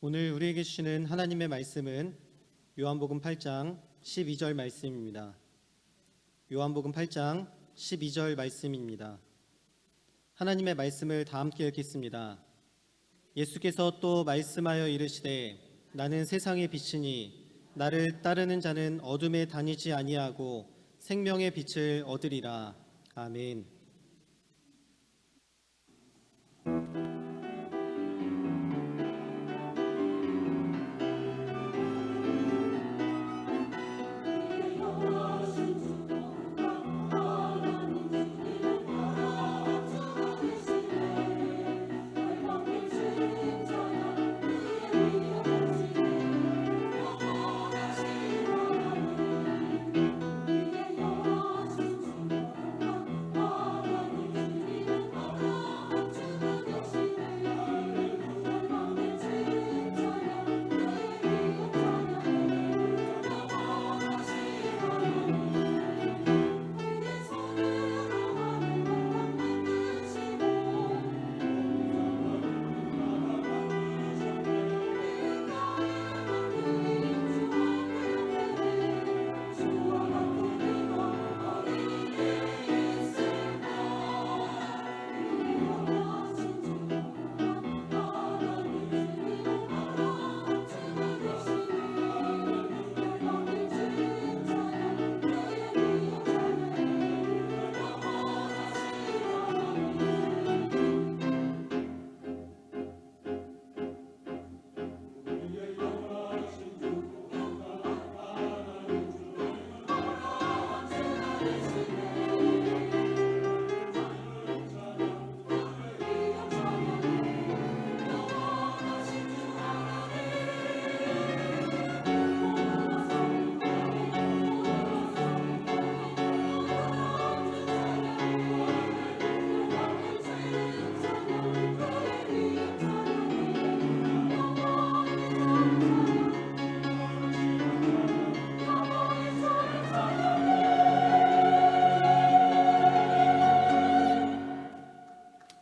오늘 우리에게 주시는 하나님의 말씀은 요한복음 8장 12절 말씀입니다. 요한복음 8장 12절 말씀입니다. 하나님의 말씀을 다 함께 읽겠습니다. 예수께서 또 말씀하여 이르시되 나는 세상의 빛이니 나를 따르는 자는 어둠에 다니지 아니하고 생명의 빛을 얻으리라. 아멘.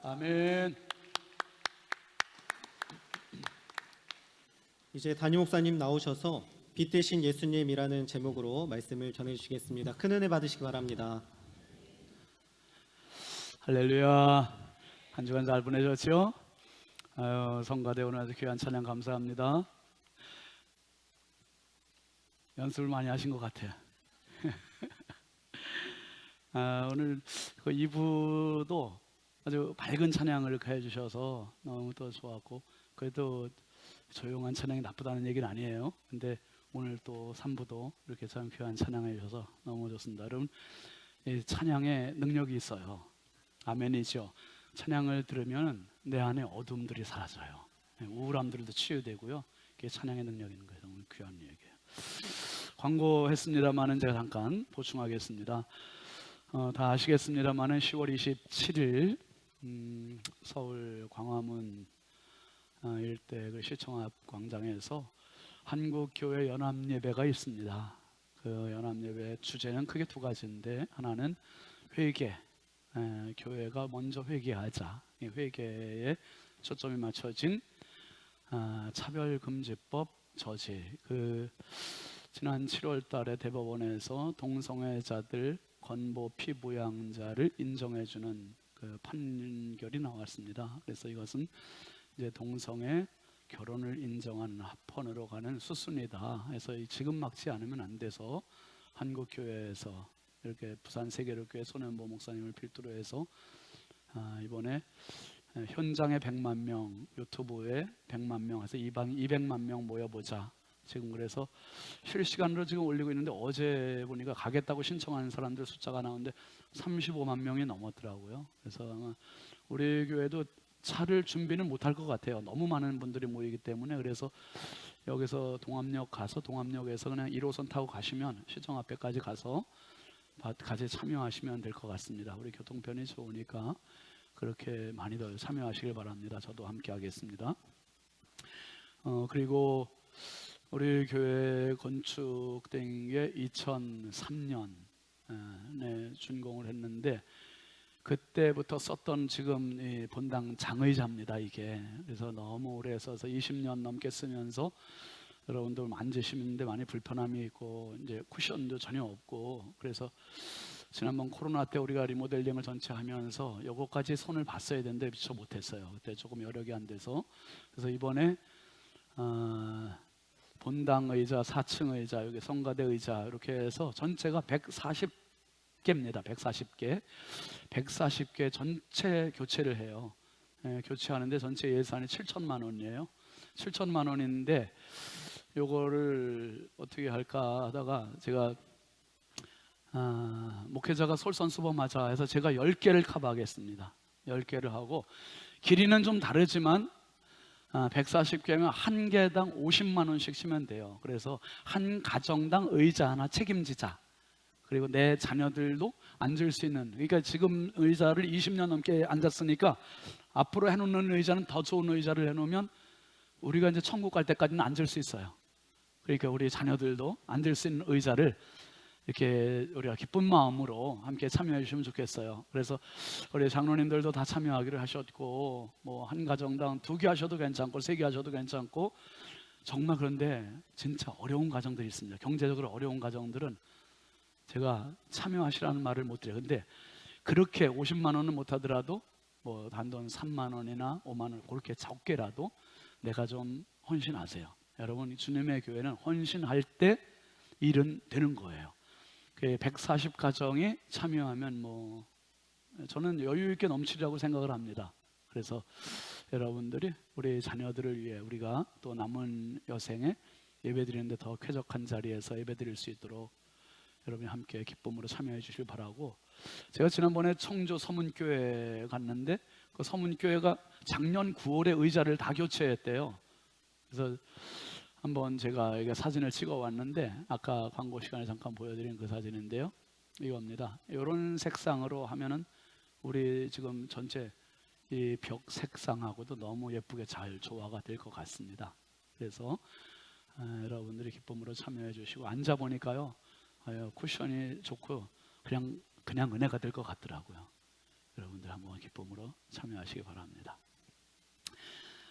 아멘. 이제 담임 목사님 나오셔서 빛 대신 예수님이라는 제목으로 말씀을 전해주시겠습니다. 큰 은혜 받으시기 바랍니다. 할렐루야. 한 주간 잘 보내셨죠? 성가대 오늘 아주 귀한 찬양 감사합니다. 연습을 많이 하신 것 같아요. 오늘 그 2부도 아주 밝은 찬양을 해주셔서 너무 또 좋았고, 그래도 조용한 찬양이 나쁘다는 얘기는 아니에요. 근데 오늘 또 3부도 이렇게 참 귀한 찬양해 주셔서 너무 좋습니다. 여러분, 이 찬양에 능력이 있어요. 아멘이죠. 찬양을 들으면 내 안에 어둠들이 사라져요. 우울함들도 치유되고요. 그게 찬양의 능력이 있는 거예요. 너무 귀한 얘기예요. 광고했습니다만은 제가 잠깐 보충하겠습니다. 다 아시겠습니다만은 10월 27일 서울 광화문 일대 그 시청 앞 광장에서 한국교회 연합예배가 있습니다. 그 연합예배 주제는 크게 두 가지인데, 하나는 회개, 교회가 먼저 회개하자, 이 회개에 초점이 맞춰진 차별금지법 저지. 그 지난 7월달에 대법원에서 동성애자들 건보 피부양자를 인정해주는 그 판결이 나왔습니다. 그래서 이것은 이제 동성애 결혼을 인정하는 합헌으로 가는 수순이다. 그래서 지금 막지 않으면 안 돼서 한국교회에서 이렇게 부산 세계로교회 손현보 목사님을 필두로 해서 이번에 현장에 100만 명, 유튜브에 100만 명 해서 200만 명 모여보자. 지금 그래서 실시간으로 지금 올리고 있는데, 어제 보니까 가겠다고 신청하는 사람들 숫자가 나오는데 35만 명이 넘었더라고요. 그래서 아마 우리 교회도 차를 준비는 못할 것 같아요. 너무 많은 분들이 모이기 때문에. 그래서 여기서 동암역 가서, 동암역에서 그냥 1호선 타고 가시면 시청 앞에까지 가서 같이 참여하시면 될 것 같습니다. 우리 교통편이 좋으니까 그렇게 많이들 참여하시길 바랍니다. 저도 함께 하겠습니다. 그리고 우리 교회 건축된 게 2003년에 준공을 했는데, 그때부터 썼던 지금 이 본당 장의자입니다 이게. 그래서 너무 오래 써서 20년 넘게 쓰면서 여러분들 앉으시는데 많이 불편함이 있고 이제 쿠션도 전혀 없고, 그래서 지난번 코로나 때 우리가 리모델링을 전체 하면서 요거까지 손을 봤어야 되는데 미처 못했어요. 그때 조금 여력이 안 돼서. 그래서 이번에 본당 의자, 4층 의자, 여기 성가대 의자 이렇게 해서 전체가 140개입니다. 140개. 140개 전체 교체를 해요. 교체하는데 전체 예산이 7천만 원이에요. 7천만 원인데 요거를 어떻게 할까 하다가 제가 목회자가 솔선수범하자 해서 제가 10개를 커버하겠습니다. 10개를 하고, 길이는 좀 다르지만 140개면 한 개당 50만 원씩 치면 돼요. 그래서 한 가정당 의자 하나 책임지자. 그리고 내 자녀들도 앉을 수 있는, 그러니까 지금 의자를 20년 넘게 앉았으니까 앞으로 해놓는 의자는 더 좋은 의자를 해놓으면 우리가 이제 천국 갈 때까지는 앉을 수 있어요. 그러니까 우리 자녀들도 앉을 수 있는 의자를 이렇게 우리가 기쁜 마음으로 함께 참여해 주시면 좋겠어요. 그래서 우리 장로님들도 다 참여하기로 하셨고, 뭐 한 가정당 2개 하셔도 괜찮고 3개 하셔도 괜찮고, 정말 그런데 진짜 어려운 가정들이 있습니다. 경제적으로 어려운 가정들은 제가 참여하시라는 말을 못 드려요. 근데 그렇게 50만 원은 못 하더라도 뭐 단돈 3만 원이나 5만 원 그렇게 적게라도 내가 좀 헌신하세요. 여러분, 주님의 교회는 헌신할 때 일은 되는 거예요. 140 가정이 참여하면 뭐 저는 여유 있게 넘치리라고 생각을 합니다. 그래서 여러분들이 우리 자녀들을 위해 우리가 또 남은 여생에 예배드리는데 더 쾌적한 자리에서 예배드릴 수 있도록 여러분이 함께 기쁨으로 참여해 주시길 바라고, 제가 지난번에 청주 서문교회 갔는데 그 서문교회가 작년 9월에 의자를 다 교체했대요. 그래서 한번 제가 이게 사진을 찍어 왔는데 아까 광고 시간에 잠깐 보여드린 그 사진인데요, 이겁니다. 이런 색상으로 하면은 우리 지금 전체 이 벽 색상하고도 너무 예쁘게 잘 조화가 될 것 같습니다. 그래서 여러분들이 기쁨으로 참여해 주시고, 앉아 보니까요 쿠션이 좋고 그냥 은혜가 될 것 같더라고요. 여러분들 한번 기쁨으로 참여하시기 바랍니다.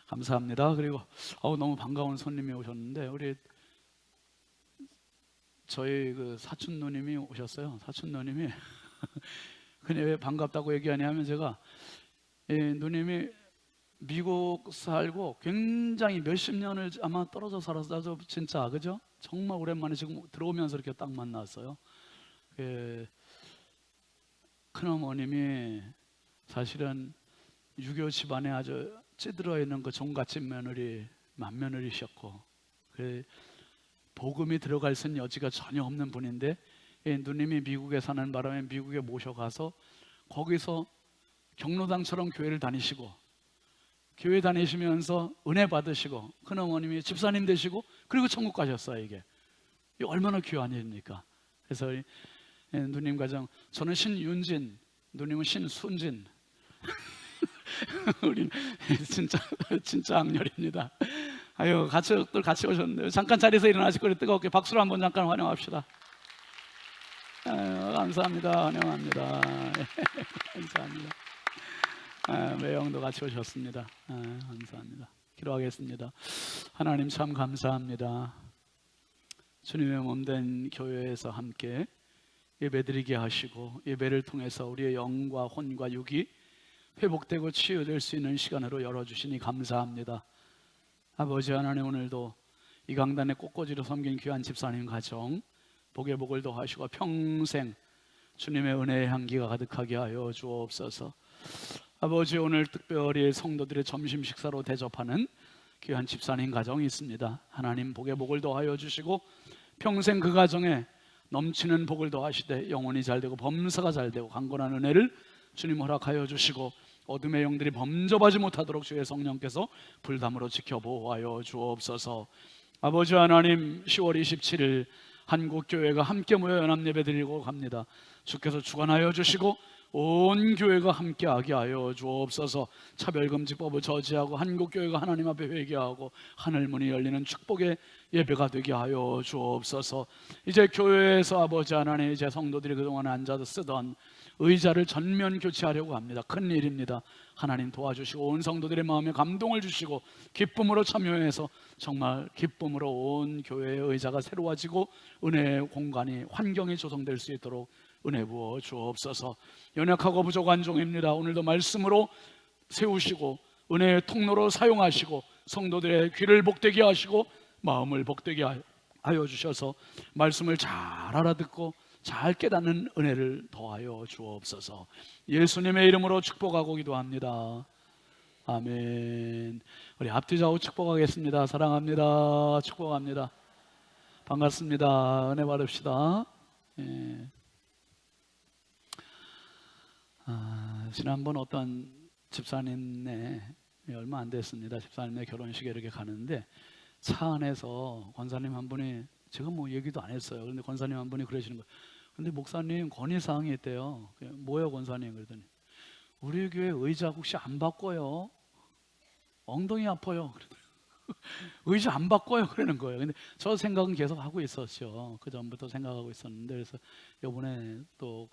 감사합니다. 그리고 너무 반가운 손님이 오셨는데 우리 저희 그 사촌 누님이 오셨어요. 사촌 누님이 그냥 왜 반갑다고 얘기하냐 하면, 제가 누님이 미국 살고 굉장히 몇십 년을 아마 떨어져 살았어요. 진짜 그죠? 정말 오랜만에 지금 들어오면서 이렇게 딱 만났어요. 큰어머님이 사실은 유교 집안에 아주 찌들어 있는 그 종갓집 며느리, 맏며느리셨고, 복음이 들어갈 수 있는 여지가 전혀 없는 분인데 누님이 미국에 사는 바람에 미국에 모셔가서 거기서 경로당처럼 교회를 다니시고, 교회 다니시면서 은혜 받으시고, 큰어머님이 집사님 되시고, 그리고 천국 가셨어요. 이게 얼마나 귀한 일입니까? 그래서 누님 가정, 저는 신윤진, 누님은 신순진. 우리 진짜 악렬입니다. 아유, 같이 오셨는데 잠깐 자리에서 일어나시고 우리 뜨겁게 박수로 한번 잠깐 환영합시다. 아유, 감사합니다. 환영합니다. 감사합니다. 매형도 같이 오셨습니다. 감사합니다. 기도하겠습니다. 하나님 참 감사합니다. 주님의 몸된 교회에서 함께 예배드리게 하시고, 예배를 통해서 우리의 영과 혼과 육이 회복되고 치유될 수 있는 시간으로 열어주시니 감사합니다. 아버지 하나님, 오늘도 이 강단에 꽃꽂이로 섬긴 귀한 집사님 가정 복의 복을 더하시고 평생 주님의 은혜의 향기가 가득하게 하여 주옵소서. 아버지, 오늘 특별히 성도들의 점심 식사로 대접하는 귀한 집사님 가정이 있습니다. 하나님 복의 복을 더하여 주시고 평생 그 가정에 넘치는 복을 더하시되 영혼이 잘되고 범사가 잘되고 강건한 은혜를 주님 허락하여 주시고, 어둠의 영들이 범접하지 못하도록 주의 성령께서 불담으로 지켜보아여 주옵소서. 아버지 하나님, 10월 27일 한국교회가 함께 모여 연합예배 드리고 갑니다. 주께서 주관하여 주시고 온 교회가 함께하게 하여 주옵소서. 차별금지법을 저지하고 한국교회가 하나님 앞에 회개하고 하늘문이 열리는 축복의 예배가 되게 하여 주옵소서. 이제 교회에서 아버지 하나님, 이제 성도들이 그동안 앉아서 쓰던 의자를 전면 교체하려고 합니다. 큰 일입니다. 하나님 도와주시고 온 성도들의 마음에 감동을 주시고 기쁨으로 참여해서 정말 기쁨으로 온 교회의 의자가 새로워지고 은혜의 공간이 환경이 조성될 수 있도록 은혜 부어 주옵소서. 연약하고 부족한 종입니다. 오늘도 말씀으로 세우시고 은혜의 통로로 사용하시고 성도들의 귀를 복되게 하시고 마음을 복되게 하여 주셔서 말씀을 잘 알아듣고 잘 깨닫는 은혜를 더하여 주옵소서. 예수님의 이름으로 축복하고 기도합니다. 아멘. 우리 앞뒤 좌우 축복하겠습니다. 사랑합니다. 축복합니다. 반갑습니다. 은혜 받읍시다. 예. 지난번 어떤 집사님네 얼마 안 됐습니다. 집사님네 결혼식에 이렇게 가는데 차 안에서 권사님 한 분이, 제가 뭐 얘기도 안 했어요. 그런데 권사님 한 분이 그러시는 거예요. 근데 목사님 건의사항이 있대요. 뭐예요 권사님? 그러더니 우리 교회 의자 혹시 안 바꿔요? 엉덩이 아파요. 그러더니 의자 안 바꿔요 그러는 거예요. 근데 저 생각은 계속 하고 있었죠. 그 전부터 생각하고 있었는데, 그래서 이번에 또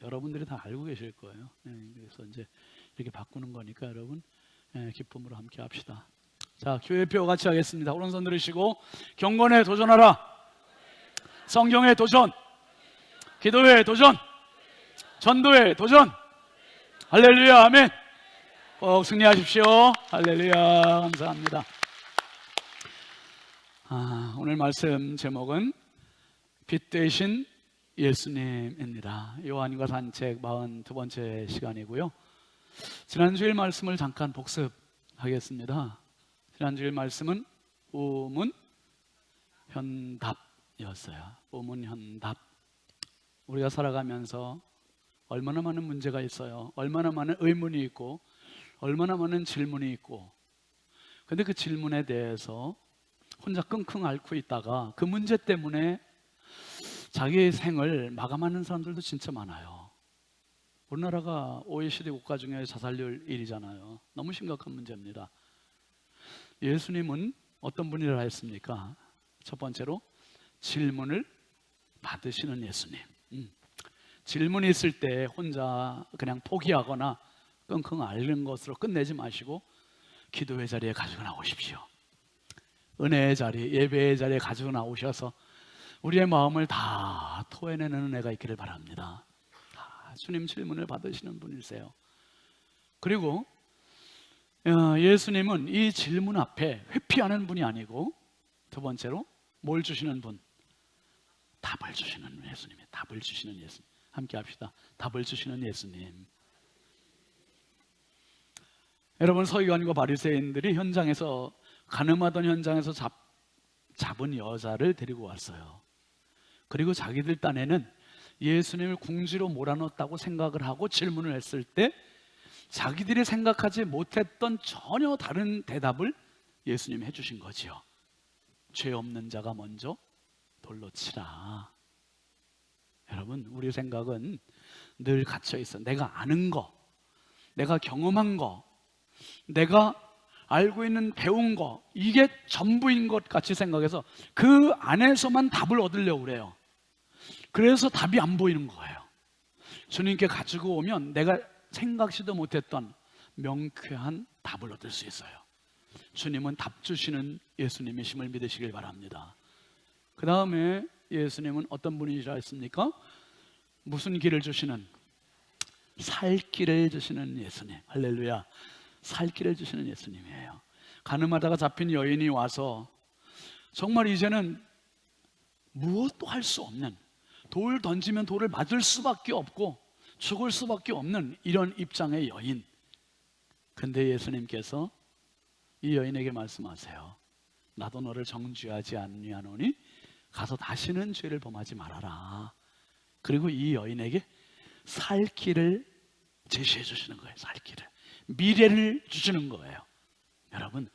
여러분들이 다 알고 계실 거예요. 그래서 이제 이렇게 바꾸는 거니까 여러분 기쁨으로 함께 합시다. 자, 교회표 같이 하겠습니다. 오른손 들으시고 경건에 도전하라. 성경에 도전, 기도에 도전, 전도에 도전. 할렐루야. 아멘. 꼭 승리하십시오. 할렐루야. 감사합니다. 오늘 말씀 제목은 빛 되신 예수님입니다. 요한과 산책 42번째 시간이고요. 지난주일 말씀을 잠깐 복습하겠습니다. 지난주일 말씀은 우문현답이었어요. 우문현답. 우리가 살아가면서 얼마나 많은 문제가 있어요. 얼마나 많은 의문이 있고 얼마나 많은 질문이 있고, 근데 그 질문에 대해서 혼자 끙끙 앓고 있다가 그 문제 때문에 자기의 생을 마감하는 사람들도 진짜 많아요. 우리나라가 OECD 국가 중에 자살률 1위잖아요. 너무 심각한 문제입니다. 예수님은 어떤 분이라 했습니까? 첫 번째로 질문을 받으시는 예수님. 질문이 있을 때 혼자 그냥 포기하거나 끙끙 앓는 것으로 끝내지 마시고 기도의 자리에 가지고 나오십시오. 은혜의 자리, 예배의 자리에 가지고 나오셔서 우리의 마음을 다 토해내는 은혜가 있기를 바랍니다. 주님 질문을 받으시는 분이세요. 그리고 예수님은 이 질문 앞에 회피하는 분이 아니고, 두 번째로 뭘 주시는 분? 답을 주시는 예수님이에요. 답을 주시는 예수님. 함께 합시다. 답을 주시는 예수님. 여러분, 서기관과 바리새인들이 현장에서, 가늠하던 현장에서 잡은 여자를 데리고 왔어요. 그리고 자기들 딴에는 예수님을 궁지로 몰아넣었다고 생각을 하고 질문을 했을 때 자기들이 생각하지 못했던 전혀 다른 대답을 예수님이 해주신 거지요. 죄 없는 자가 먼저 돌로 치라. 여러분, 우리 생각은 늘 갇혀 있어. 내가 아는 거, 내가 경험한 거, 내가 알고 있는 배운 거, 이게 전부인 것 같이 생각해서 그 안에서만 답을 얻으려고 그래요. 그래서 답이 안 보이는 거예요. 주님께 가지고 오면 내가 생각지도 못했던 명쾌한 답을 얻을 수 있어요. 주님은 답 주시는 예수님이심을 믿으시길 바랍니다. 그 다음에 예수님은 어떤 분이시라 했습니까? 무슨 길을 주시는? 살 길을 주시는 예수님. 할렐루야. 살 길을 주시는 예수님이에요. 가늠하다가 잡힌 여인이 와서 정말 이제는 무엇도 할 수 없는, 돌 던지면 돌을 맞을 수밖에 없고 죽을 수밖에 없는 이런 입장의 여인. 근데 예수님께서 이 여인에게 말씀하세요. 나도 너를 정죄하지 아니하노니 가서 다시는 죄를 범하지 말아라. 그리고 이 여인에게 살 길을 제시해 주시는 거예요. 살 길을, 미래를 주시는 거예요. 여러분,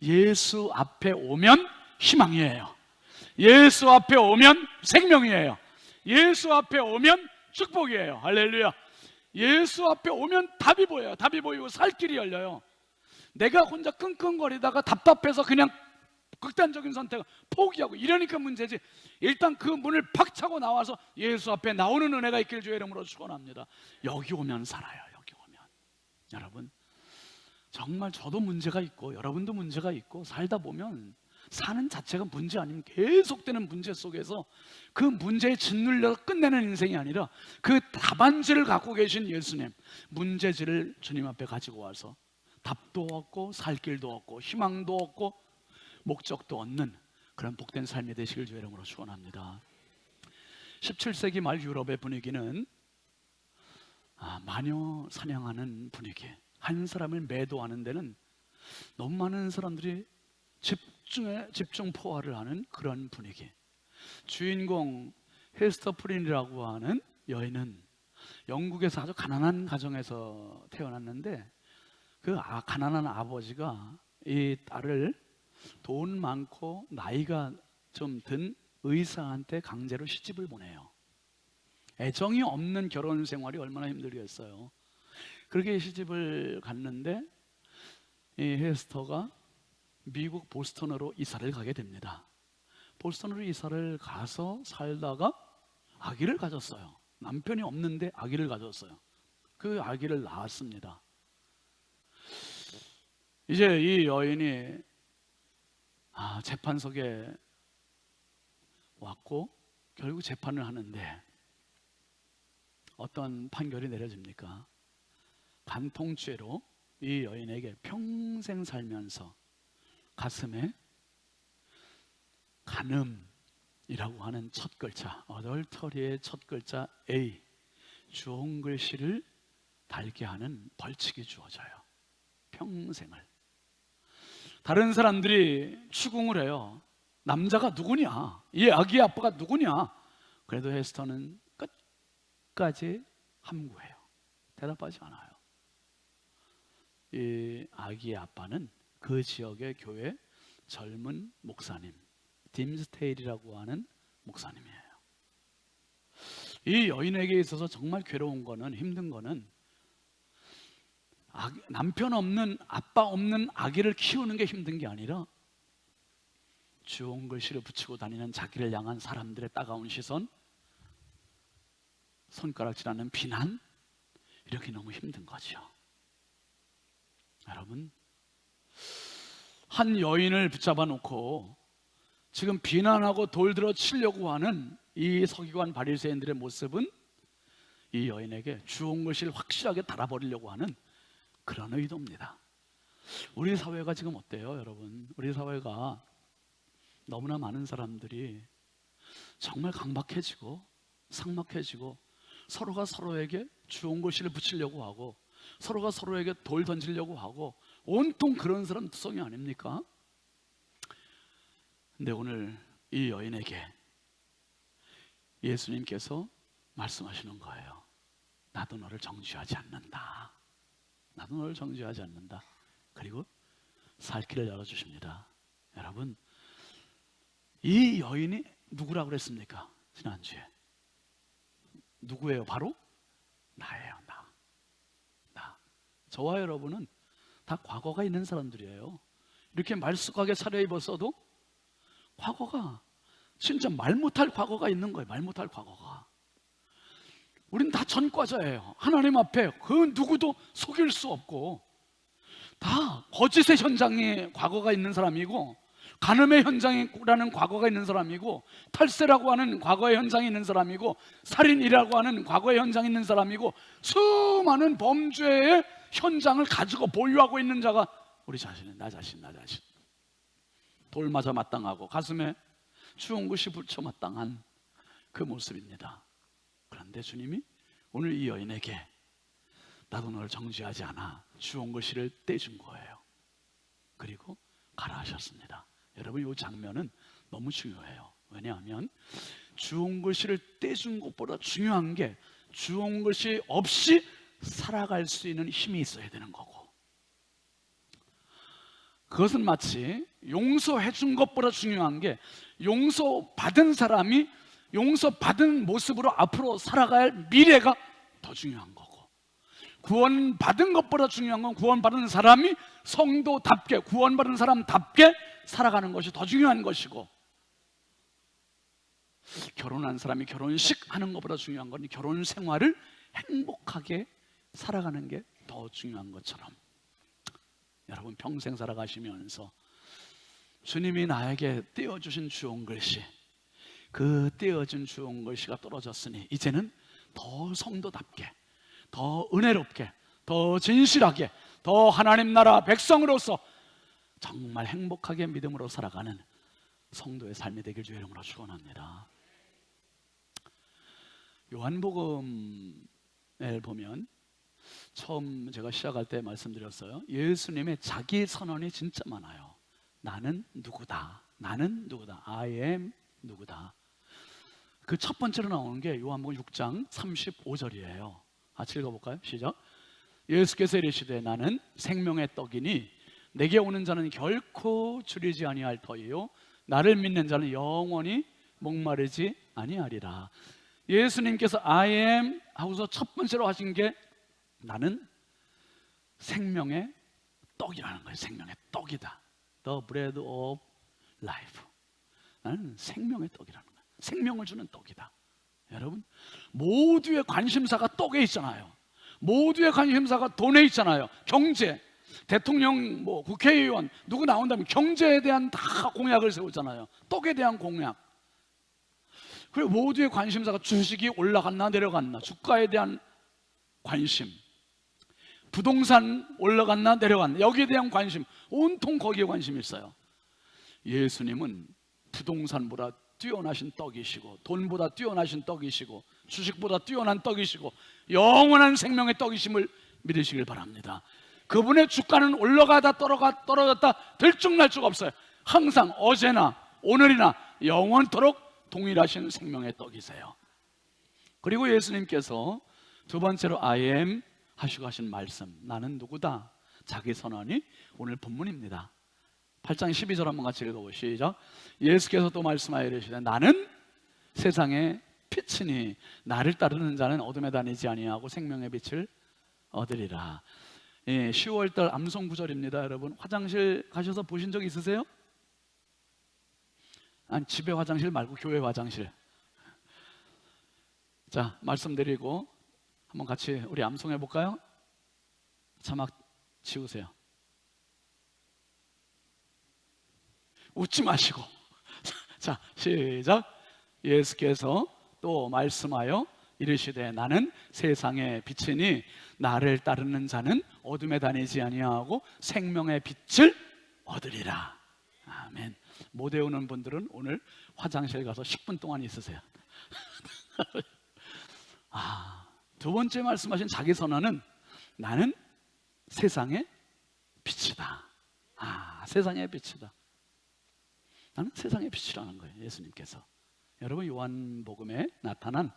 예수 앞에 오면 희망이에요. 예수 앞에 오면 생명이에요. 예수 앞에 오면 축복이에요. 할렐루야. 예수 앞에 오면 답이 보여요. 답이 보이고 살 길이 열려요. 내가 혼자 끙끙거리다가 답답해서 그냥 극단적인 선택을 포기하고 이러니까 문제지. 일단 그 문을 팍 차고 나와서 예수 앞에 나오는 은혜가 있길 주의 이름으로 축원합니다. 여기 오면 살아요. 여기 오면. 여러분, 정말 저도 문제가 있고 여러분도 문제가 있고 살다 보면 사는 자체가 문제 아니면 계속되는 문제 속에서 그 문제에 짓눌려 끝내는 인생이 아니라 그 답안지를 갖고 계신 예수님, 문제지를 주님 앞에 가지고 와서 답도 얻고 살 길도 얻고 희망도 얻고 목적도 얻는 그런 복된 삶이 되시길 주의 이름으로 축원합니다. 17세기 말 유럽의 분위기는 마녀 사냥하는 분위기, 한 사람을 매도하는 데는 너무 많은 사람들이 집중 포화를 하는 그런 분위기. 주인공 헤스터 프린이라고 하는 여인은 영국에서 아주 가난한 가정에서 태어났는데 그 가난한 아버지가 이 딸을 돈 많고 나이가 좀 든 의사한테 강제로 시집을 보내요. 애정이 없는 결혼 생활이 얼마나 힘들겠어요. 그렇게 시집을 갔는데 이 헤스터가 미국 보스턴으로 이사를 가게 됩니다. 보스턴으로 이사를 가서 살다가 아기를 가졌어요. 남편이 없는데 아기를 가졌어요. 그 아기를 낳았습니다. 이제 이 여인이 재판석에 왔고 결국 재판을 하는데 어떤 판결이 내려집니까? 간통죄로 이 여인에게 평생 살면서 가슴에 간음이라고 하는 첫 글자, 어덜터리의 첫 글자 A, 주홍 글씨를 달게 하는 벌칙이 주어져요. 평생을. 다른 사람들이 추궁을 해요. 남자가 누구냐? 이 아기 아빠가 누구냐? 그래도 헤스터는 끝까지 함구해요. 대답하지 않아요. 이 아기의 아빠는 그 지역의 교회 젊은 목사님, 딤스테일이라고 하는 목사님이에요. 이 여인에게 있어서 정말 괴로운 거는, 힘든 거는 남편 없는, 아빠 없는 아기를 키우는 게 힘든 게 아니라 주홍 글씨를 붙이고 다니는 자기를 향한 사람들의 따가운 시선, 손가락질하는 비난, 이렇게 너무 힘든 거죠. 여러분, 한 여인을 붙잡아 놓고 지금 비난하고 돌들어 치려고 하는 이 서기관 바리새인들의 모습은 이 여인에게 주홍 글씨를 확실하게 달아버리려고 하는 그런 의도입니다. 우리 사회가 지금 어때요, 여러분? 우리 사회가 너무나 많은 사람들이 정말 강박해지고 삭막해지고 서로가 서로에게 주홍 글씨를 붙이려고 하고 서로가 서로에게 돌 던지려고 하고 온통 그런 사람 투성이 아닙니까? 근데 오늘 이 여인에게 예수님께서 말씀하시는 거예요. 나도 너를 정죄하지 않는다. 나도 너를 정죄하지 않는다. 그리고 살 길을 열어주십니다. 여러분, 이 여인이 누구라고 그랬습니까? 지난주에 누구예요? 바로 나예요. 나. 저와 여러분은 다 과거가 있는 사람들이에요. 이렇게 말쑥하게 차려입었어도 과거가, 진짜 말 못할 과거가 있는 거예요. 말 못할 과거가. 우린 다 전과자예요. 하나님 앞에 그 누구도 속일 수 없고 다 거짓의 현장에 과거가 있는 사람이고 간음의 현장이라는 과거가 있는 사람이고 탈세라고 하는 과거의 현장이 있는 사람이고 살인이라고 하는 과거의 현장이 있는 사람이고 수많은 범죄의 현장을 가지고 보유하고 있는 자가 우리 자신은 나 자신. 돌 맞아 마땅하고 가슴에 주홍 글씨 붙여 마땅한 그 모습입니다. 그런데 주님이 오늘 이 여인에게 나도 너를 정죄하지 않아 주홍 글씨를 떼준 거예요. 그리고 가라 하셨습니다. 여러분, 이 장면은 너무 중요해요. 왜냐하면 주홍 글씨를 떼준 것보다 중요한 게 주홍 글씨 없이 살아갈 수 있는 힘이 있어야 되는 거고, 그것은 마치 용서해 준 것보다 중요한 게 용서받은 사람이 용서받은 모습으로 앞으로 살아갈 미래가 더 중요한 거고, 구원받은 것보다 중요한 건 구원받은 사람이 성도답게, 구원받은 사람답게 살아가는 것이 더 중요한 것이고, 결혼한 사람이 결혼식 하는 것보다 중요한 건 결혼 생활을 행복하게 살아가는 게 더 중요한 것처럼, 여러분 평생 살아가시면서 주님이 나에게 띄워주신 주온 글씨, 그 띄워진 주온 글씨가 떨어졌으니 이제는 더 성도답게, 더 은혜롭게, 더 진실하게, 더 하나님 나라 백성으로서 정말 행복하게 믿음으로 살아가는 성도의 삶이 되길 주의 이름으로 축원합니다. 요한복음을 보면 처음 제가 시작할 때 말씀드렸어요. 예수님의 자기 선언이 진짜 많아요. 나는 누구다, 나는 누구다, I am 누구다. 그 첫 번째로 나오는 게 요한복음 6장 35절이에요. 같이 읽어볼까요? 시작. 예수께서 이르시되 나는 생명의 떡이니 내게 오는 자는 결코 줄이지 아니할 터이요 나를 믿는 자는 영원히 목마르지 아니하리라. 예수님께서 I am 하고서 첫 번째로 하신 게 나는 생명의 떡이라는 거예요. 생명의 떡이다. The bread of life. 나는 생명의 떡이라는 거예요. 생명을 주는 떡이다. 여러분, 모두의 관심사가 떡에 있잖아요. 모두의 관심사가 돈에 있잖아요. 경제, 대통령, 국회의원 누구 나온다면 경제에 대한 다 공약을 세우잖아요. 떡에 대한 공약. 그리고 모두의 관심사가 주식이 올라갔나 내려갔나, 주가에 대한 관심, 부동산 올라갔나 내려갔나, 여기에 대한 관심, 온통 거기에 관심이 있어요. 예수님은 부동산보다 뛰어나신 떡이시고, 돈보다 뛰어나신 떡이시고, 주식보다 뛰어난 떡이시고, 영원한 생명의 떡이심을 믿으시길 바랍니다. 그분의 주가는 올라가다 떨어졌다 들쭉날쭉 없어요. 항상 어제나 오늘이나 영원토록 동일하신 생명의 떡이세요. 그리고 예수님께서 두 번째로 I am 하시고 하신 말씀, 나는 누구다, 자기 선언이 오늘 본문입니다. 8장 12절 한번 같이 읽어보시죠. 예수께서 또 말씀하여 이르시되 나는 세상의 빛이니 나를 따르는 자는 어둠에 다니지 아니하고 생명의 빛을 얻으리라. 10월달 암송 구절입니다. 여러분 화장실 가셔서 보신 적 있으세요? 아니, 집에 화장실 말고 교회 화장실. 자, 말씀드리고 한번 같이 우리 암송해 볼까요? 자막 지우세요. 웃지 마시고. 자, 시작. 예수께서 또 말씀하여 이르시되 나는 세상의 빛이니 나를 따르는 자는 어둠에 다니지 아니하고 생명의 빛을 얻으리라. 아멘. 못 외우는 분들은 오늘 화장실 가서 10분 동안 있으세요. 두 번째 말씀하신 자기 선언은 나는 세상의 빛이다. 세상의 빛이다. 나는 세상의 빛이라는 거예요. 예수님께서. 여러분 요한복음에 나타난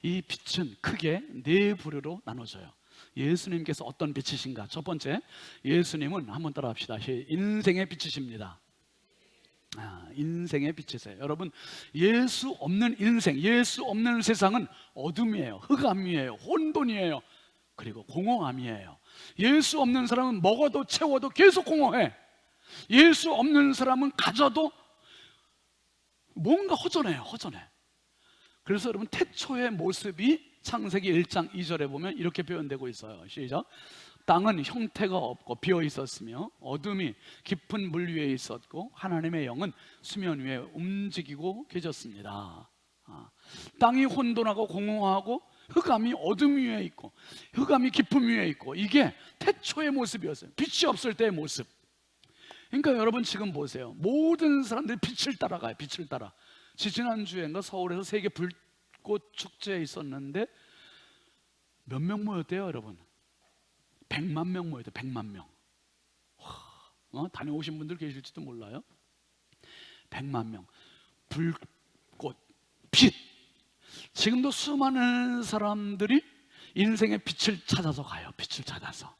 이 빛은 크게 네 부류로 나눠져요. 예수님께서 어떤 빛이신가? 첫 번째, 예수님은 한번 따라합시다. 인생의 빛이십니다. 인생의 빛이세요. 여러분, 예수 없는 인생, 예수 없는 세상은 어둠이에요, 흑암이에요, 혼돈이에요, 그리고 공허함이에요. 예수 없는 사람은 먹어도 채워도 계속 공허해. 예수 없는 사람은 가져도 뭔가 허전해요, 허전해. 그래서 여러분 태초의 모습이 창세기 1장 2절에 보면 이렇게 표현되고 있어요. 시작. 땅은 형태가 없고 비어 있었으며 어둠이 깊은 물 위에 있었고 하나님의 영은 수면 위에 움직이고 계셨습니다. 땅이 혼돈하고 공허하고 흑암이 어둠 위에 있고 흑암이 깊음 위에 있고, 이게 태초의 모습이었어요. 빛이 없을 때의 모습. 그러니까 여러분 지금 보세요. 모든 사람들이 빛을 따라가요. 빛을 따라. 지난주에인가 서울에서 세계 불꽃 축제에 있었는데 몇 명 모였대요, 여러분? 100만 명 모였대요. 100만 명. 다녀오신 분들 계실지도 몰라요. 100만 명. 불꽃, 빛. 지금도 수많은 사람들이 인생의 빛을 찾아서 가요. 빛을 찾아서.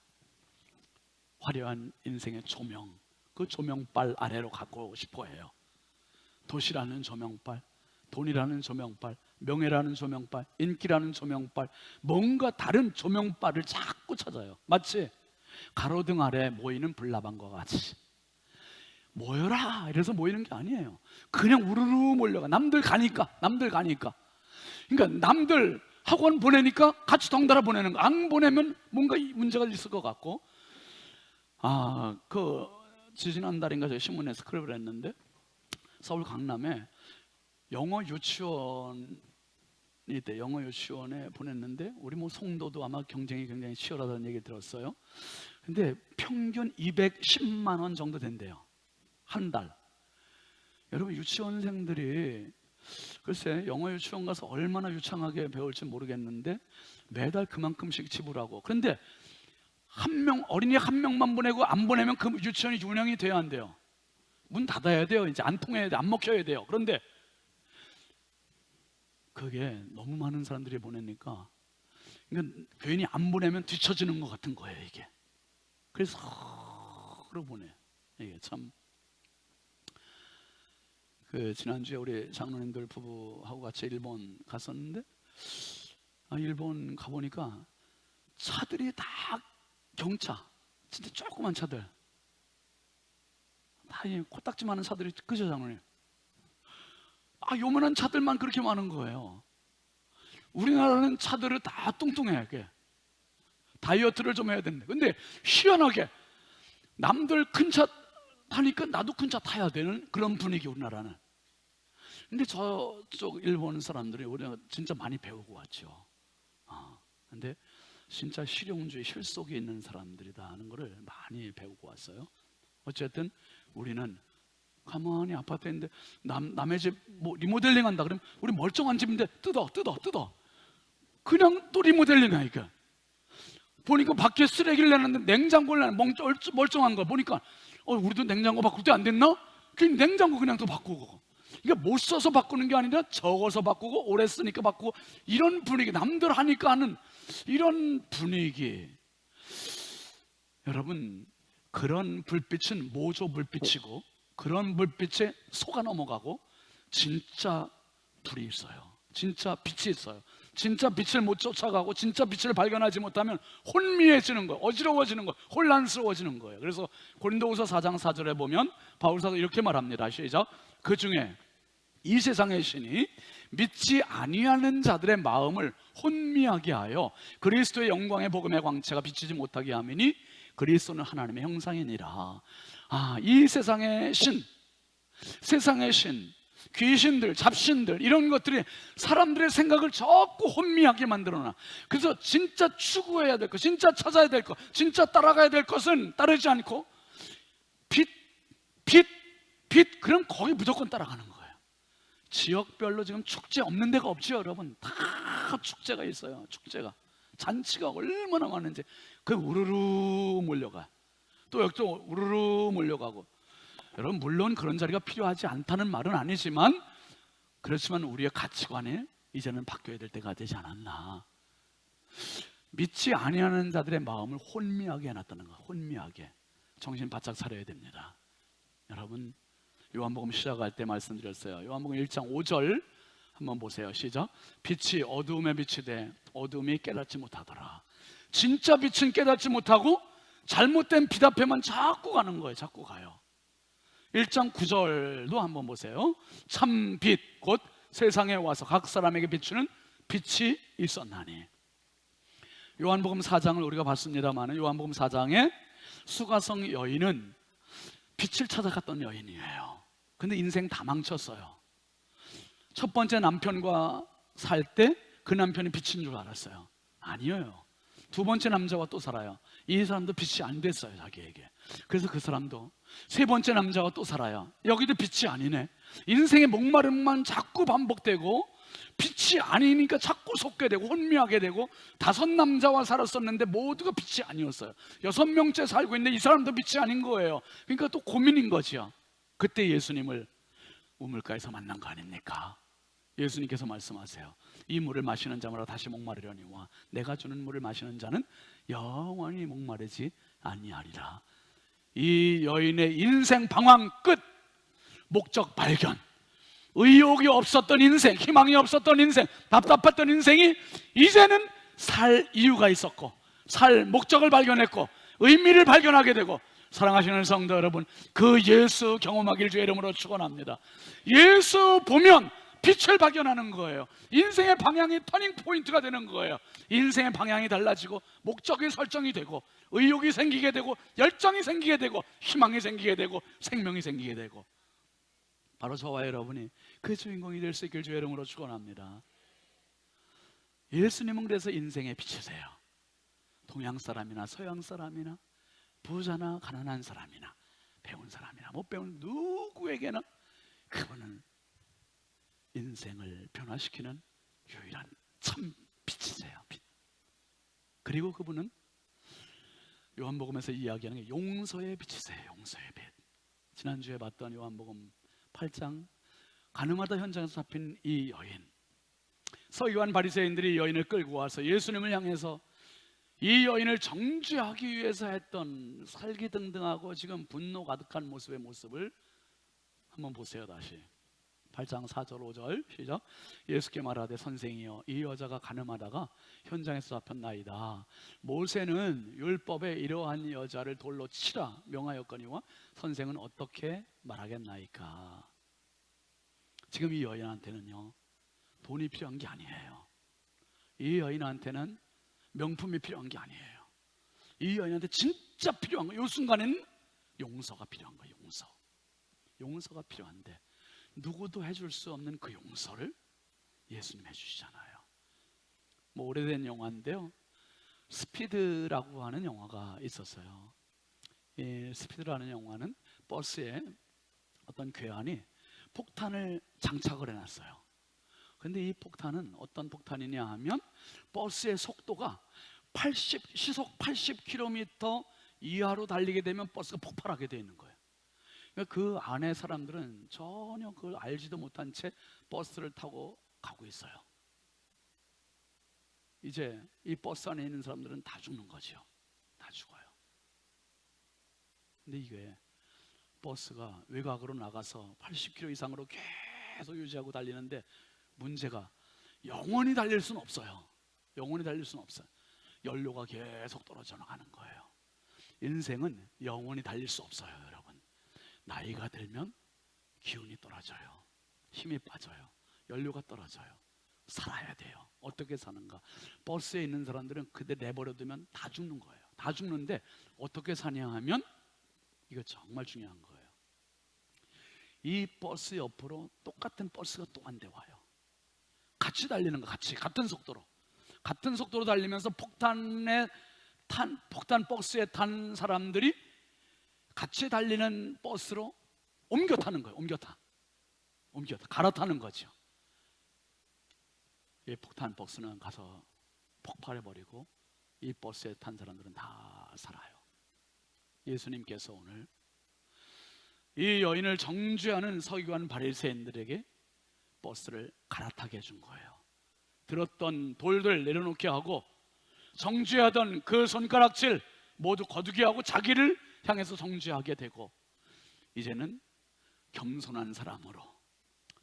화려한 인생의 조명, 그 조명빨 아래로 가고 싶어 해요. 도시라는 조명빨, 돈이라는 조명빨, 명예라는 조명빨, 인기라는 조명빨, 뭔가 다른 조명빨을 자꾸 찾아요. 마치 가로등 아래 모이는 불나방과 같이 모여라 이래서 모이는 게 아니에요. 그냥 우르르 몰려가. 남들 가니까. 그러니까 남들 학원 보내니까 같이 덩달아 보내는 거. 안 보내면 뭔가 문제가 있을 것 같고. 지난달인가 저희 신문에 스크랩을 했는데 서울 강남에 영어 유치원이 있대. 영어 유치원에 보냈는데 우리 뭐 송도도 아마 경쟁이 굉장히 치열하다는 얘기 들었어요. 근데 평균 210만 원 정도 된대요. 한 달. 여러분 유치원생들이 글쎄 영어 유치원 가서 얼마나 유창하게 배울지 모르겠는데 매달 그만큼씩 지불하고. 그런데 어린이 한 명만 보내고 안 보내면 그 유치원이 운영이 돼야 안 돼요. 문 닫아야 돼요. 이제 안 통해야 돼. 안 먹혀야 돼요. 그런데 그게 너무 많은 사람들이 보내니까 그러니까 괜히 안 보내면 뒤처지는 것 같은 거예요, 이게. 그래서 그러고 보내. 이게 참. 지난주에 우리 장로님들 부부하고 같이 일본 갔었는데 일본 가보니까 차들이 다 경차, 진짜 조그만 차들, 다 코딱지 많은 차들이, 그죠 장로님? 요만한 차들만 그렇게 많은 거예요. 우리나라는 차들을 다 뚱뚱해. 이게 다이어트를 좀 해야 되는데, 근데 희한하게 남들 큰 차 타니까 나도 큰 차 타야 되는 그런 분위기, 우리나라는. 근데 저쪽 일본 사람들이 우리가 진짜 많이 배우고 왔죠. 근데 진짜 실용주의, 실속이 있는 사람들이다 하는 것을 많이 배우고 왔어요. 어쨌든 우리는 가만히 아파트에 있는데 남의 집 뭐 리모델링 한다 그러면 우리 멀쩡한 집인데 뜯어 그냥 또 리모델링이야. 이게 보니까 밖에 쓰레기를 내놨는데 냉장고를 내는 멀쩡한 거 보니까 우리도 냉장고 바꿀 때 안 됐나? 그 냉장고 그냥 또 바꾸고. 그러니까 못 써서 바꾸는 게 아니라 적어서 바꾸고 오래 쓰니까 바꾸고, 이런 분위기, 남들 하니까 하는 이런 분위기. 여러분, 그런 불빛은 모조 불빛이고 그런 불빛에 속아 넘어가고 진짜 불이 있어요. 진짜 빛이 있어요. 진짜 빛을 못 쫓아가고 진짜 빛을 발견하지 못하면 혼미해지는 거예요. 어지러워지는 거예요. 혼란스러워지는 거예요. 그래서 고린도후서 4장 4절에 보면 바울사도 이렇게 말합니다. 시작. 그 중에 이 세상의 신이 믿지 아니하는 자들의 마음을 혼미하게 하여 그리스도의 영광의 복음의 광채가 비치지 못하게 하미니 그리스도는 하나님의 형상이니라. 이 세상의 신, 귀신들, 잡신들, 이런 것들이 사람들의 생각을 자꾸 혼미하게 만들어놔. 그래서 진짜 추구해야 될 것, 진짜 찾아야 될 것, 진짜 따라가야 될 것은 따르지 않고 빛, 그럼 거기 무조건 따라가는 거예요. 지역별로 지금 축제 없는 데가 없죠, 여러분. 다 축제가 있어요. 축제가, 잔치가 얼마나 많은지. 그 우르르 몰려가. 또 여기 또 우르르 몰려가고. 여러분, 물론 그런 자리가 필요하지 않다는 말은 아니지만, 그렇지만 우리의 가치관이 이제는 바뀌어야 될 때가 되지 않았나. 믿지 아니하는 자들의 마음을 혼미하게 해놨다는 거야. 혼미하게. 정신 바짝 차려야 됩니다. 여러분, 요한복음 시작할 때 말씀드렸어요. 요한복음 1장 5절 한번 보세요. 시작. 빛이 어두움에 비치되 어두움이 깨닫지 못하더라. 진짜 빛은 깨닫지 못하고 잘못된 빛 앞에만 자꾸 가는 거예요. 자꾸 가요. 1장 9절도 한번 보세요. 참 빛 곧 세상에 와서 각 사람에게 비추는 빛이 있었나니. 요한복음 4장을 우리가 봤습니다만, 요한복음 4장에 수가성 여인은 빛을 찾아갔던 여인이에요. 근데 인생 다 망쳤어요. 첫 번째 남편과 살 때 그 남편이 빛인 줄 알았어요. 아니에요. 두 번째 남자와 또 살아요. 이 사람도 빛이 안 됐어요, 자기에게. 그래서 그 사람도 세 번째 남자와 또 살아요. 여기도 빛이 아니네. 인생의 목마름만 자꾸 반복되고 빛이 아니니까 자꾸 속게 되고 혼미하게 되고, 다섯 남자와 살았었는데 모두가 빛이 아니었어요. 6명째 살고 있는데 이 사람도 빛이 아닌 거예요. 그러니까 또 고민인 거죠. 그때 예수님을 우물가에서 만난 거 아닙니까? 예수님께서 말씀하세요. 이 물을 마시는 자마다 다시 목마르려니와 내가 주는 물을 마시는 자는 영원히 목마르지 아니하리라. 이 여인의 인생 방황 끝, 목적 발견, 의욕이 없었던 인생, 희망이 없었던 인생, 답답했던 인생이 이제는 살 이유가 있었고 살 목적을 발견했고 의미를 발견하게 되고 사랑하시는 성도 여러분, 그 예수 경험하길 주의 이름으로 축원합니다. 예수 보면 빛을 발견하는 거예요. 인생의 방향이 터닝 포인트가 되는 거예요. 인생의 방향이 달라지고 목적이 설정이 되고 의욕이 생기게 되고 열정이 생기게 되고 희망이 생기게 되고 생명이 생기게 되고, 바로 저와 여러분이 그 주인공이 될 수 있길 주의 이름으로 축원합니다. 예수님은 그래서 인생의 빛이세요. 동양 사람이나 서양 사람이나 부자나 가난한 사람이나 배운 사람이나 못 배운 누구에게나 그분은 인생을 변화시키는 유일한 참 빛이세요. 빛. 그리고 그분은 요한복음에서 이야기하는 게 용서의 빛이세요. 용서의 빛. 지난주에 봤던 요한복음 8장 가늠하다 현장에서 잡힌 이 여인, 서기관 바리새인들이 이 여인을 끌고 와서 예수님을 향해서 이 여인을 정죄하기 위해서 했던 살기등등하고 지금 분노 가득한 모습을 한번 보세요. 다시 8장 4절 5절 시작. 예수께 말하되 선생이여 이 여자가 가늠하다가 현장에서 잡혔나이다. 모세는 율법에 이러한 여자를 돌로 치라 명하였거니와 선생은 어떻게 말하겠나이까. 지금 이 여인한테는요 돈이 필요한 게 아니에요. 이 여인한테는 명품이 필요한 게 아니에요. 이 여인한테 진짜 필요한 거, 이 순간에는 용서가 필요한 거예요. 용서가 필요한데 누구도 해줄 수 없는 그 용서를 예수님 해주시잖아요. 뭐 오래된 영화인데요, 스피드라고 하는 영화가 있었어요. 이 스피드라는 영화는 버스에 어떤 괴한이 폭탄을 장착을 해놨어요. 근데 이 폭탄은 어떤 폭탄이냐 하면 버스의 속도가 시속 80km 이하로 달리게 되면 버스가 폭발하게 되어 있는 거예요. 그러니까 그 안에 사람들은 전혀 그걸 알지도 못한 채 버스를 타고 가고 있어요. 이제 이 버스 안에 있는 사람들은 다 죽는 거죠. 다 죽어요. 근데 이게 버스가 외곽으로 나가서 80km 이상으로 계속 유지하고 달리는데 문제가 영원히 달릴 수는 없어요. 영원히 달릴 수는 없어요. 연료가 계속 떨어져 나가는 거예요. 인생은 영원히 달릴 수 없어요. 여러분, 나이가 들면 기운이 떨어져요. 힘이 빠져요. 연료가 떨어져요. 살아야 돼요. 어떻게 사는가? 버스에 있는 사람들은 그대로 내버려두면 다 죽는 거예요. 다 죽는데 어떻게 사냐 하면 이거 정말 중요한 거예요. 이 버스 옆으로 똑같은 버스가 또 한 대 와요. 같이 달리는 거, 같은 속도로 달리면서 폭탄 버스에 탄 사람들이 같이 달리는 버스로 옮겨 타는 거예요. 갈아타는 거죠. 이 폭탄 버스는 가서 폭발해버리고 이 버스에 탄 사람들은 다 살아요. 예수님께서 오늘 이 여인을 정죄하는 서기관 바리새인들에게 버스를 갈아타게 해준 거예요. 들었던 돌들 내려놓게 하고 정죄하던 그 손가락질 모두 거두게 하고 자기를 향해서 정죄하게 되고, 이제는 겸손한 사람으로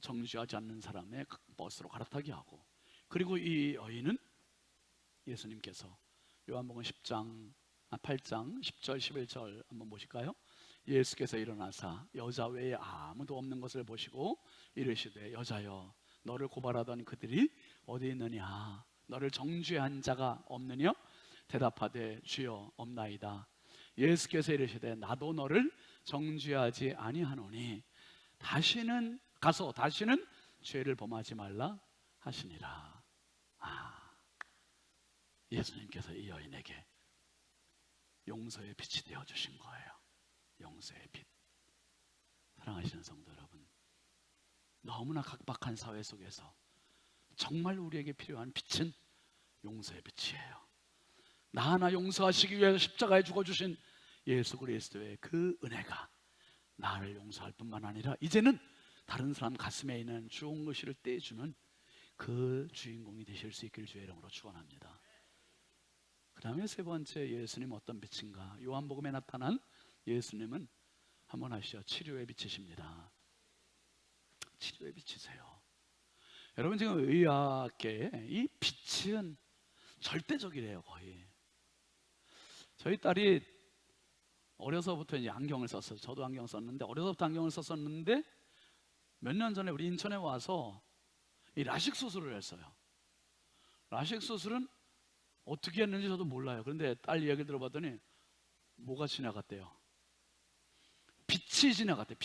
정죄하지 않는 사람의 버스로 갈아타게 하고, 그리고 이 여인은 예수님께서 요한복음 8장 10절 11절 한번 보실까요? 예수께서 일어나사 여자 외에 아무도 없는 것을 보시고 이르시되 여자여 너를 고발하던 그들이 어디 있느냐? 너를 정죄한 자가 없느냐? 대답하되 주여 없나이다. 예수께서 이르시되 나도 너를 정죄하지 아니하노니 다시는 죄를 범하지 말라 하시니라. 예수님께서 이 여인에게 용서의 빛이 되어 주신 거예요. 용서의 빛. 사랑하시는 성도 여러분, 너무나 각박한 사회 속에서 정말 우리에게 필요한 빛은 용서의 빛이에요. 나 하나 용서하시기 위해서 십자가에 죽어주신 예수 그리스도의 그 은혜가 나를 용서할 뿐만 아니라 이제는 다른 사람 가슴에 있는 주홍 글씨를 떼주는 그 주인공이 되실 수 있길 주의 이름으로 축원합니다. 그 다음에 세 번째, 예수님 어떤 빛인가? 요한복음에 나타난 예수님은 한번 아시죠? 치료의 빛이십니다. 치료의 빛이세요. 여러분, 지금 의학계에 이 빛은 절대적이래요. 거의. 저희 딸이 어려서부터 이제 안경을 썼어요. 저도 안경 썼는데 어려서부터 안경을 썼었는데 몇 년 전에 우리 인천에 와서 이 라식 수술을 했어요. 라식 수술은 어떻게 했는지 저도 몰라요. 그런데 딸 이야기 들어봤더니 뭐가 지나갔대요? 빛이 지나갔대.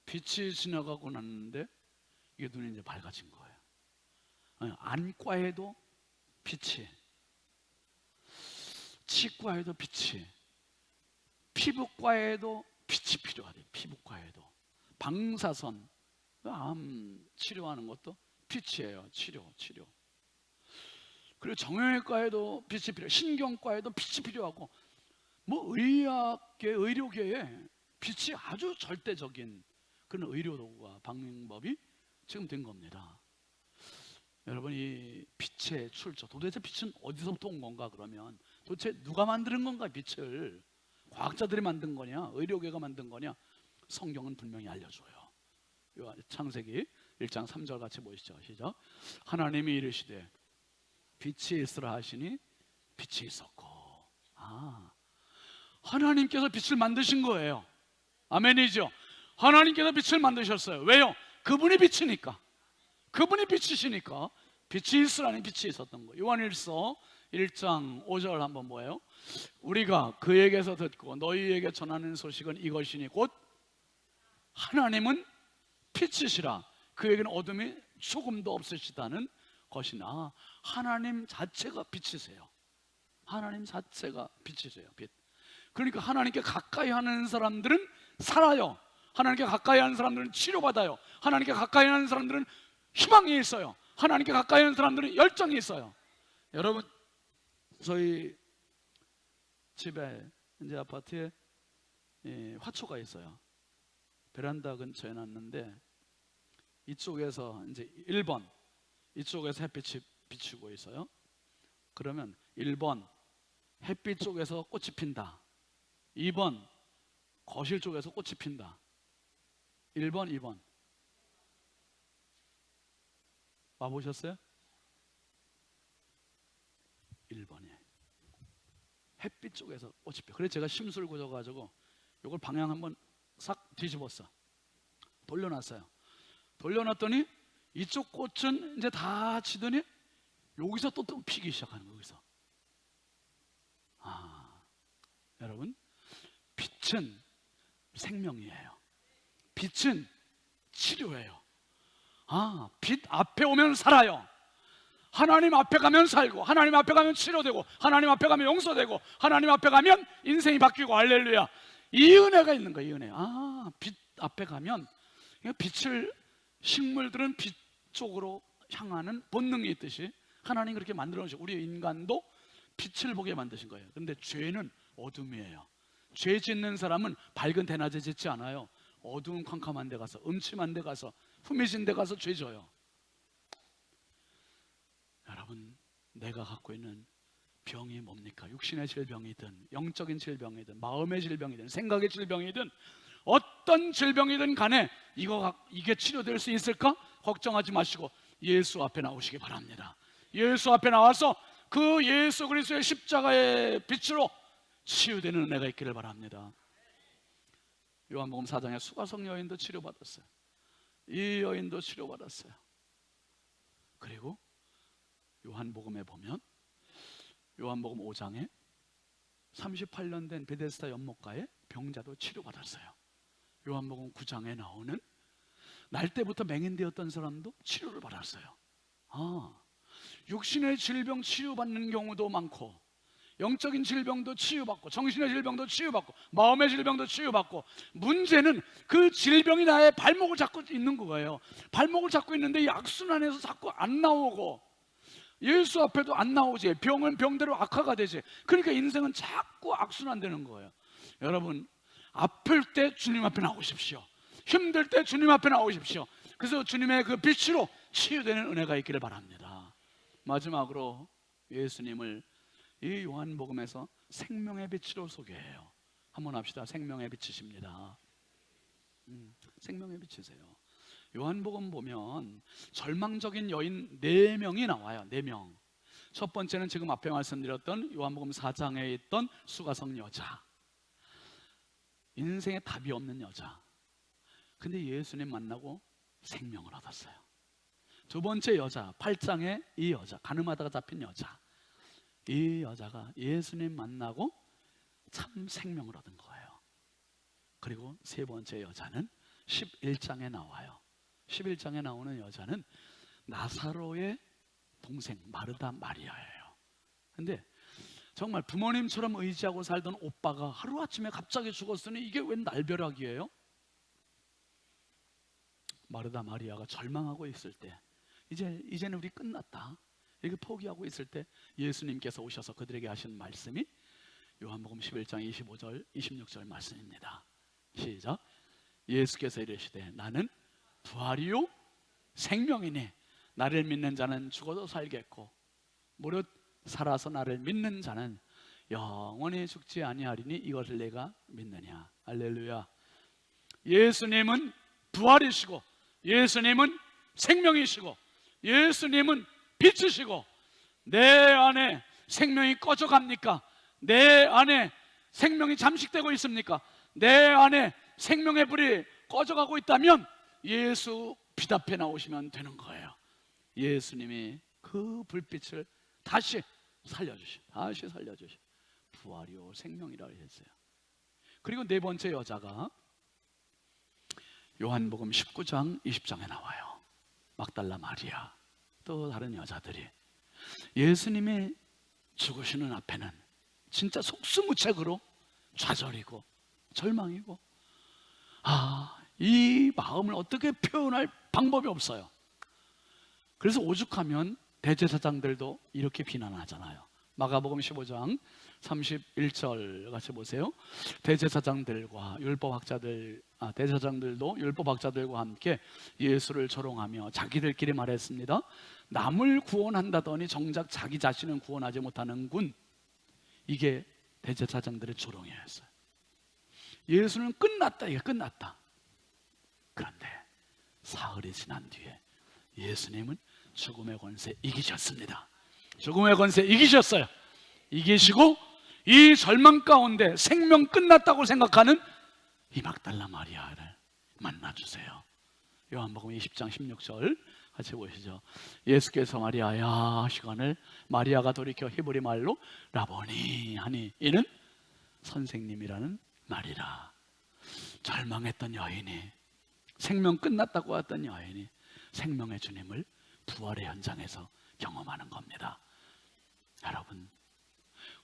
빛이 지나가고 났는데 이게 눈이 이제 밝아진 거예요. 안과에도 빛이, 치과에도 빛이, 피부과에도 빛이 필요하대. 피부과에도 방사선, 암 치료하는 것도 빛이에요. 치료. 그리고 정형외과에도 빛이 필요해. 신경과에도 빛이 필요하고, 뭐 의료계에 빛이 아주 절대적인 그런 의료 도구가 방법이 지금 된 겁니다. 여러분, 이 빛의 출처, 도대체 빛은 어디서부터 온 건가? 그러면 도대체 누가 만드는 건가? 빛을 과학자들이 만든 거냐? 의료계가 만든 거냐? 성경은 분명히 알려줘요. 창세기 1장 3절 같이 보시죠. 시작. 하나님이 이르시되 빛이 있으라 하시니 빛이 있었고. 하나님께서 빛을 만드신 거예요. 아멘이죠. 하나님께서 빛을 만드셨어요. 왜요? 그분이 빛이니까. 그분이 빛이시니까 빛이 있으라니 빛이 있었던 거예요. 요한일서 1장 5절 한번 보여요. 우리가 그에게서 듣고 너희에게 전하는 소식은 이것이니 곧 하나님은 빛이시라 그에게는 어둠이 조금도 없으시다는 것이나, 하나님 자체가 빛이세요. 하나님 자체가 빛이세요. 빛. 그러니까 하나님께 가까이 하는 사람들은 살아요. 하나님께 가까이 하는 사람들은 치료받아요. 하나님께 가까이 하는 사람들은 희망이 있어요. 하나님께 가까이 하는 사람들은 열정이 있어요. 여러분, 저희 집에 이제 아파트에 화초가 있어요. 베란다 근처에 놨는데 이쪽에서 이제 1번 이쪽에서 햇빛이 비추고 있어요. 그러면 1번 햇빛 쪽에서 꽃이 핀다. 2번 거실 쪽에서 꽃이 핀다. 1번, 2번. 와보셨어요? 1번이에요. 햇빛 쪽에서 꽃이 펴. 그래서 제가 심술 고져가지고 이걸 방향 한번 싹 뒤집었어. 돌려놨어요. 돌려놨더니 이쪽 꽃은 이제 다 지더니 여기서 또 피기 시작하는 거예요. 여기서. 여러분, 빛은 생명이에요. 빛은 치료예요. 빛 앞에 오면 살아요. 하나님 앞에 가면 살고, 하나님 앞에 가면 치료되고, 하나님 앞에 가면 용서되고, 하나님 앞에 가면 인생이 바뀌고. 할렐루야. 이 은혜가 있는 거예요. 이 은혜. 빛 앞에 가면, 빛을, 식물들은 빛 쪽으로 향하는 본능이 있듯이 하나님 그렇게 만들어 놓으시고 우리 인간도 빛을 보게 만드신 거예요. 그런데 죄는 어둠이에요. 죄 짓는 사람은 밝은 대낮에 짓지 않아요. 어두운 캄캄한 데 가서, 음침한 데 가서, 흠이진 데 가서 죄 져요. 여러분, 내가 갖고 있는 병이 뭡니까? 육신의 질병이든 영적인 질병이든 마음의 질병이든 생각의 질병이든 어떤 질병이든 간에 이게 치료될 수 있을까? 걱정하지 마시고 예수 앞에 나오시기 바랍니다. 예수 앞에 나와서 그 예수 그리스도의 십자가의 빛으로 치유되는 은혜가 있기를 바랍니다. 요한복음 4장에 수가성 여인도 치료받았어요. 이 여인도 치료받았어요. 그리고 요한복음에 보면 요한복음 5장에 38년 된 베데스다 연못가에 병자도 치료받았어요. 요한복음 9장에 나오는 날 때부터 맹인되었던 사람도 치료를 받았어요. 육신의 질병 치유받는 경우도 많고, 영적인 질병도 치유받고, 정신의 질병도 치유받고, 마음의 질병도 치유받고, 문제는 그 질병이 나의 발목을 잡고 있는 거예요. 발목을 잡고 있는데 이 악순환에서 자꾸 안 나오고, 예수 앞에도 안 나오지. 병은 병대로 악화가 되지. 그러니까 인생은 자꾸 악순환되는 거예요. 여러분, 아플 때 주님 앞에 나오십시오. 힘들 때 주님 앞에 나오십시오. 그래서 주님의 그 빛으로 치유되는 은혜가 있기를 바랍니다. 마지막으로 예수님을 이 요한복음에서 생명의 빛으로 소개해요. 한번 합시다. 생명의 빛이십니다. 생명의 빛이세요. 요한복음 보면 절망적인 여인 4명이 나와요. 4명. 첫 번째는 지금 앞에 말씀드렸던 요한복음 4장에 있던 수가성 여자. 인생에 답이 없는 여자. 근데 예수님 만나고 생명을 얻었어요. 두 번째 여자, 8장의 이 여자, 가늠하다가 잡힌 여자. 이 여자가 예수님 만나고 참 생명을 얻은 거예요. 그리고 세 번째 여자는 11장에 나와요. 11장에 나오는 여자는 나사로의 동생 마르다 마리아예요. 근데 정말 부모님처럼 의지하고 살던 오빠가 하루아침에 갑자기 죽었으니 이게 웬 날벼락이에요? 마르다 마리아가 절망하고 있을 때, 이제는 우리 끝났다 이렇게 포기하고 있을 때 예수님께서 오셔서 그들에게 하신 말씀이 요한복음 11장 25절 26절 말씀입니다. 시작. 예수께서 이르시되 나는 부활이요 생명이니 나를 믿는 자는 죽어도 살겠고 무릇 살아서 나를 믿는 자는 영원히 죽지 아니하리니 이것을 내가 믿느냐. 할렐루야. 예수님은 부활이시고 예수님은 생명이시고 예수님은 빛이시고 내 안에 생명이 꺼져갑니까? 내 안에 생명이 잠식되고 있습니까? 내 안에 생명의 불이 꺼져가고 있다면 예수 빛 앞에 나오시면 되는 거예요. 예수님이 그 불빛을 다시 살려주시 부활이요 생명이라 했어요. 그리고 네 번째 여자가 요한복음 19장 20장에 나와요. 막달라 마리아, 또 다른 여자들이 예수님이 죽으시는 앞에는 진짜 속수무책으로 좌절이고 절망이고 이 마음을 어떻게 표현할 방법이 없어요. 그래서 오죽하면 대제사장들도 이렇게 비난하잖아요. 마가복음 15장 31절 같이 보세요. 대제사장들과 율법학자들, 대제사장들도 율법학자들과 함께 예수를 조롱하며 자기들끼리 말했습니다. 남을 구원한다더니 정작 자기 자신은 구원하지 못하는군. 이게 대제사장들의 조롱이었어요. 예수는 끝났다, 이게 끝났다. 그런데 사흘이 지난 뒤에 예수님은 죽음의 권세 이기셨습니다. 죽음의 권세 이기셨어요. 이기시고 이 절망 가운데 생명 끝났다고 생각하는 이 막달라 마리아를 만나주세요. 요한복음 20장 16절 같이 보시죠. 예수께서 마리아야 하시거늘 마리아가 돌이켜 히브리 말로 라보니 하니 이는 선생님이라는 말이라. 절망했던 여인이, 생명 끝났다고 했던 여인이 생명의 주님을 부활의 현장에서 경험하는 겁니다. 여러분,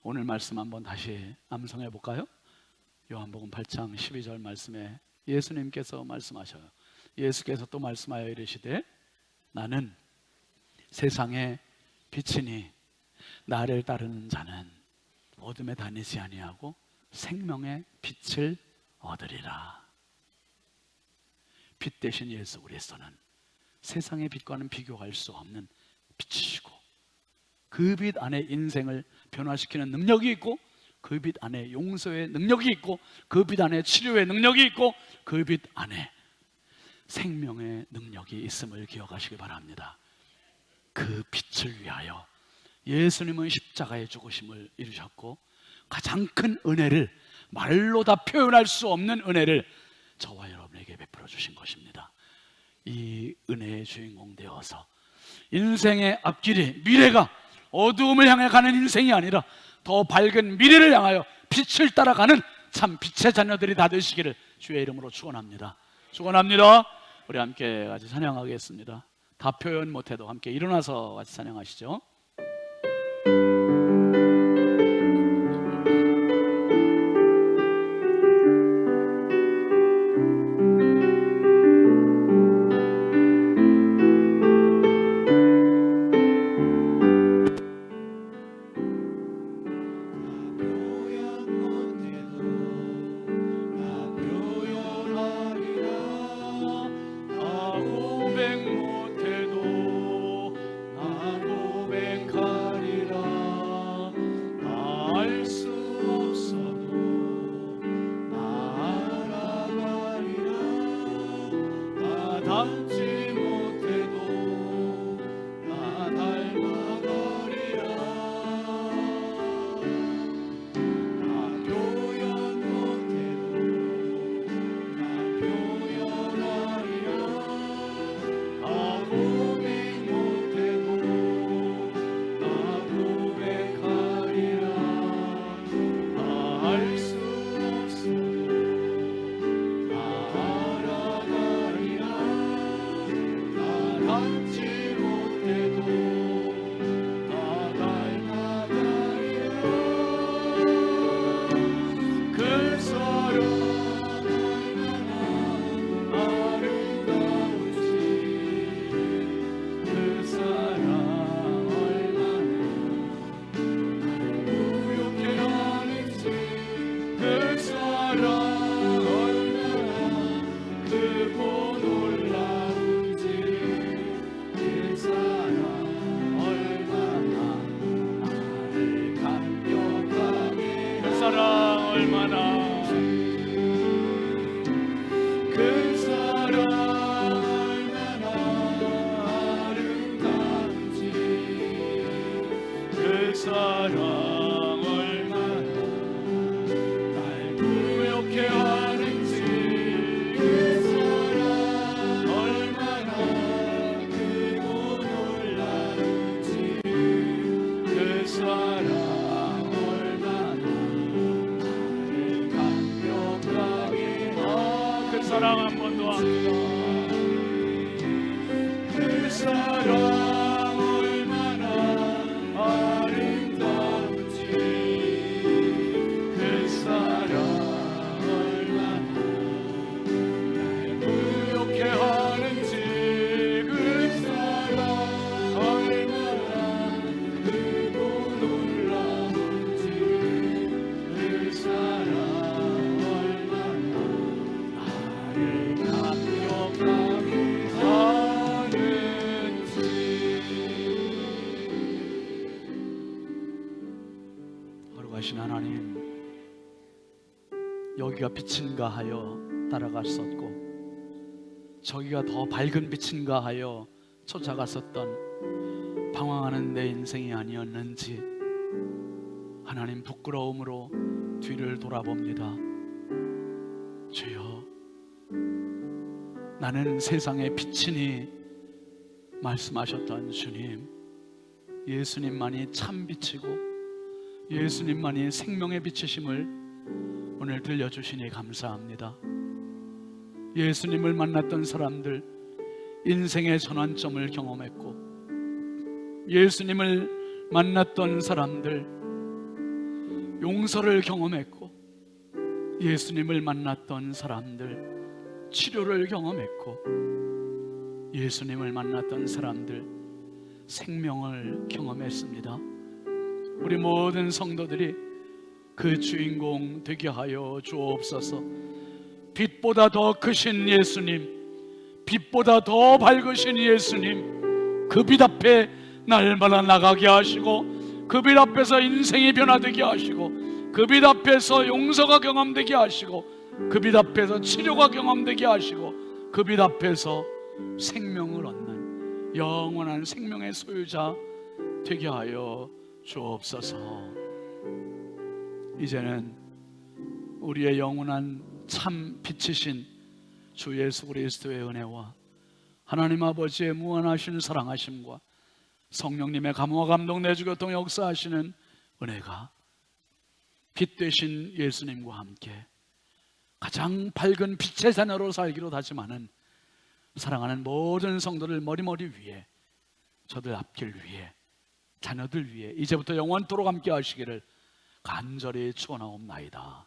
오늘 말씀 한번 다시 암송해 볼까요? 요한복음 8장 12절 말씀에 예수님께서 말씀하셔요. 예수께서 또 말씀하여 이르시되 나는 세상의 빛이니 나를 따르는 자는 어둠에 다니지 아니하고 생명의 빛을 얻으리라. 빛 대신 예수 그리스도는 세상의 빛과는 비교할 수 없는 빛이시고 그 빛 안에 인생을 변화시키는 능력이 있고 그 빛 안에 용서의 능력이 있고 그 빛 안에 치료의 능력이 있고 그 빛 안에 생명의 능력이 있음을 기억하시기 바랍니다. 그 빛을 위하여 예수님은 십자가의 죽으심을 이루셨고 가장 큰 은혜를, 말로 다 표현할 수 없는 은혜를 저와 여러분에게 베풀어 주신 것입니다. 이 은혜의 주인공 되어서 인생의 앞길이, 미래가 어두움을 향해 가는 인생이 아니라 더 밝은 미래를 향하여 빛을 따라가는 참 빛의 자녀들이 다 되시기를 주의 이름으로 축원합니다. 축원합니다. 우리 함께 같이 찬양하겠습니다. 다 표현 못해도 함께 일어나서 같이 찬양하시죠. 여기가 빛인가 하여 따라갔었고 저기가 더 밝은 빛인가 하여 쫓아갔었던 방황하는 내 인생이 아니었는지 하나님 부끄러움으로 뒤를 돌아봅니다. 주여, 나는 세상의 빛이니 말씀하셨던 주님, 예수님만이 참 빛이고 예수님만이 생명의 빛이심을 오늘 들려주시니 감사합니다. 예수님을 만났던 사람들 인생의 전환점을 경험했고, 예수님을 만났던 사람들 용서를 경험했고, 예수님을 만났던 사람들 치료를 경험했고, 예수님을 만났던 사람들 생명을 경험했습니다. 우리 모든 성도들이 그 주인공 되게 하여 주옵소서. 빛보다 더 크신 예수님, 빛보다 더 밝으신 예수님, 그 빛 앞에 날마다 나가게 하시고, 그 빛 앞에서 인생이 변화되게 하시고, 그 빛 앞에서 용서가 경험되게 하시고, 그 빛 앞에서 치료가 경험되게 하시고, 그 빛 앞에서 생명을 얻는 영원한 생명의 소유자 되게 하여 주옵소서. 이제는 우리의 영원한 참 빛이신 주 예수 그리스도의 은혜와 하나님 아버지의 무한하신 사랑하심과 성령님의 감화 감동 내주 교통 역사하시는 은혜가 빛 되신 예수님과 함께 가장 밝은 빛의 자녀로 살기로 다짐하는 사랑하는 모든 성도들 머리머리 위에, 저들 앞길 위에, 자녀들 위에 이제부터 영원토록 함께 하시기를 간절히 축원하옵나이다.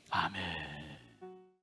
아멘.